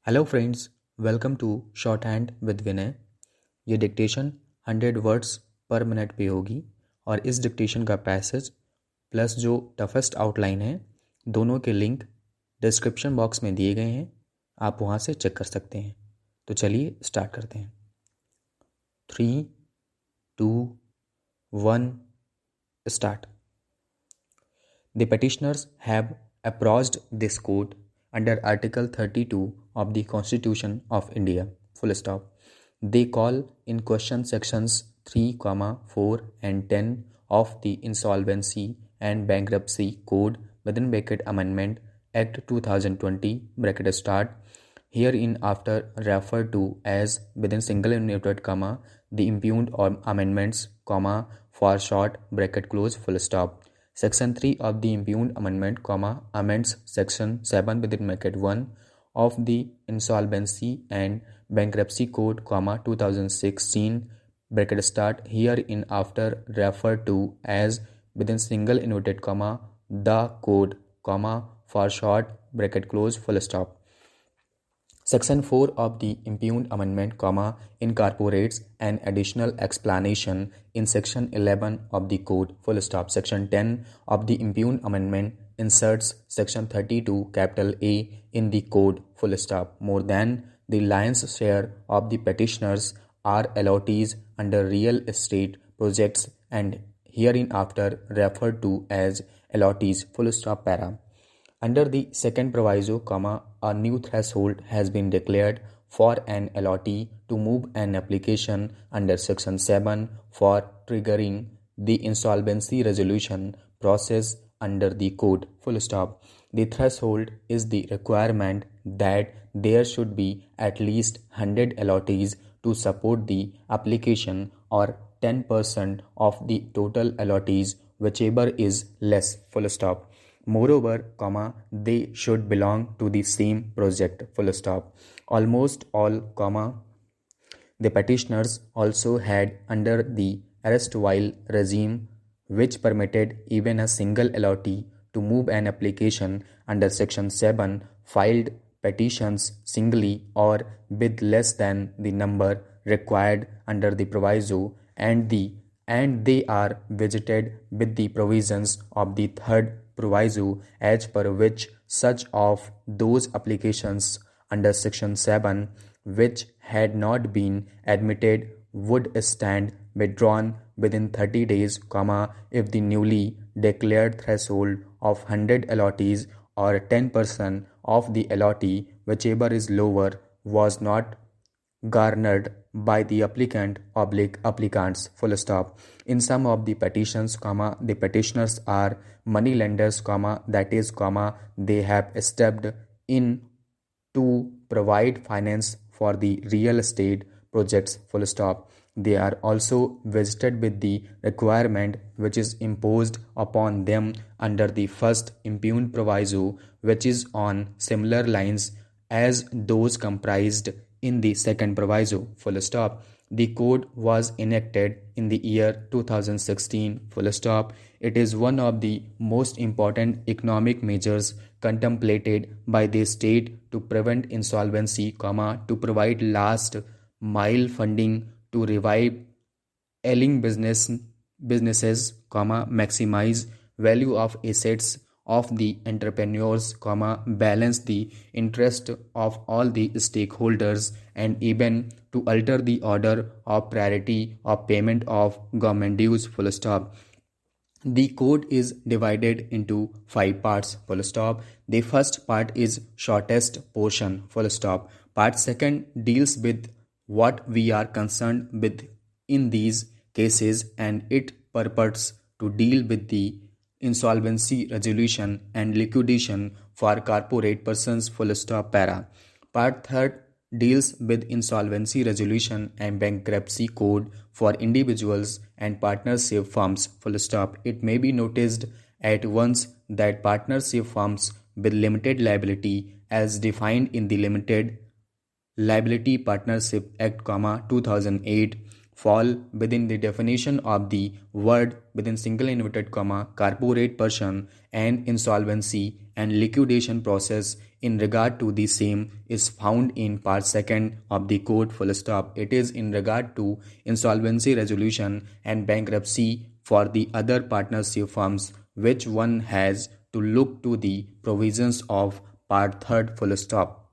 Hello friends, welcome to shorthand with Vinay. ये dictation 100 words पर minute पे होगी और इस डिक्टेशन का पैसेज प्लस जो टफेस्ट आउटलाइन है दोनों के लिंक डिस्क्रिप्शन बॉक्स में दिए गए हैं। आप वहाँ से चेक कर सकते हैं। तो चलिए स्टार्ट करते हैं। 3, 2, 1 start. The petitioners have approached this court under Article 32 of the Constitution of India, full stop. They call in question sections 3, 4 and 10 of the Insolvency and Bankruptcy Code within bracket Amendment Act 2020 bracket start hereinafter referred to as within single inverted comma the impugned or amendments comma for short bracket close full stop. Section 3 of the impugned amendment, amends Section 7 within bracket 1 of the Insolvency and Bankruptcy Code, 2016 bracket start hereinafter referred to as within single inverted comma the code, for short bracket close full stop. Section 4 of the impugned amendment, incorporates an additional explanation in Section 11 of the Code, full stop. Section 10 of the impugned amendment inserts Section 32 capital A in the Code, full stop. More than the lion's share of the petitioners are allottees under real estate projects and hereinafter referred to as allottees, full stop para. Under the second proviso, a new threshold has been declared for an allottee to move an application under Section 7 for triggering the insolvency resolution process under the code, full stop. The threshold is the requirement that there should be at least 100 allottees to support the application or 10% of the total allottees, whichever is less, full stop. Moreover, they should belong to the same project, full stop. Almost all, the petitioners also had under the erstwhile regime, which permitted even a single allottee to move an application under Section 7, filed petitions singly or with less than the number required under the proviso, and they are visited with the provisions of the third proviso, as per which such of those applications under Section 7 which had not been admitted would stand withdrawn within 30 days, if the newly declared threshold of 100 allottees or 10% of the allottee, whichever is lower, was not garnered by the applicant applicants, full stop. In some of the petitions, the petitioners are money lenders, that is, they have stepped in to provide finance for the real estate projects, full stop. They are also visited with the requirement which is imposed upon them under the first impugned proviso, which is on similar lines as those comprised in the second proviso, full stop. The code was enacted in the year 2016, full stop. It is one of the most important economic measures contemplated by the state to prevent insolvency, to provide last mile funding to revive ailing businesses, maximize value of assets of the entrepreneurs, balance the interest of all the stakeholders, and even to alter the order of priority of payment of government dues, full stop. The code is divided into 5 parts, full stop. The first part is shortest portion, full stop. Part second deals with what we are concerned with in these cases, and it purports to deal with the insolvency resolution and liquidation for corporate persons, full stop para. Part third deals with insolvency resolution and bankruptcy code for individuals and partnership firms, full stop. It may be noticed at once that partnership firms with limited liability as defined in the Limited Liability Partnership Act, 2008 fall within the definition of the word within single inverted comma corporate person, and insolvency and liquidation process in regard to the same is found in part 2nd of the code full stop. It is in regard to insolvency resolution and bankruptcy for the other partnership firms, which one has to look to the provisions of part 3rd full stop.